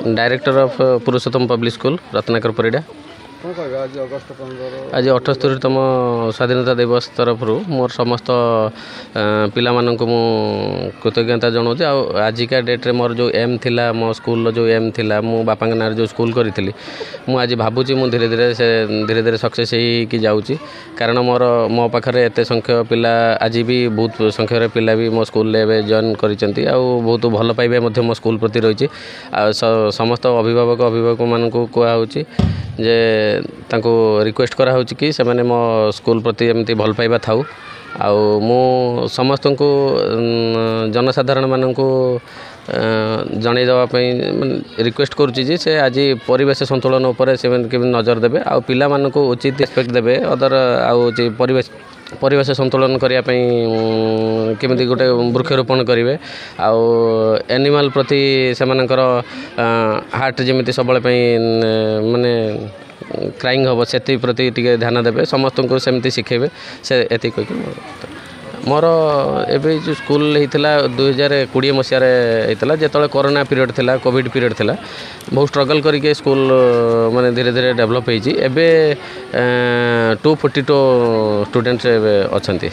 Director of Purushottam public school Ratnakar Parida. आज 78तम स्वाधीनता दिवस तरफ मोर समस्त पिला मानक मु कृतज्ञता जनाऊँ। आजिका डेट्रे मोर जो एम थिला मो स्कूल जो एम थिला मो बापा ना जो स्कूल करी मु आज भावुची मु धीरे धीरे सक्सेस हो जाऊँगी। कारण मोर मो पाखे एत संख्य पिला आज भी बहुत संख्यार पिला भी मो स्कूल जॉइन कर बहुत भल पाइबा मो स्कूल प्रति रही। समस्त अभिभावक मानक कहुच्ची जे तांको रिक्वेस्ट करा होची कि से माने मो स्कूल प्रति एमती भल पाइबा थाउ। आउ मु समस्त को जनसाधारण मानक जन देवाई रिक्वेस्ट करुच्ची जे से आज परिवेश संतुलन उपर से नजर देवे आ पिला मानक उचित रिस्पेक्ट देवे अदर आउ परिवेश संतुलन करने केमी गोटे वृक्षरोपण करेंगे आउ एनिमल प्रति से हार्ट जमी सब माने क्राइंग हम से प्रति टिके ध्यान देवे समस्त को सेमती शिखेबे से एति मोर एबे जो स्कूल होता 2020 मसीह जो कोरोना पीरियड थिला कोविड पीरियड थिला बहुत स्ट्रगल करके स्कूल माने धीरे धीरे डेवलप होती। 242 स्टूडेंट्स अच्छा।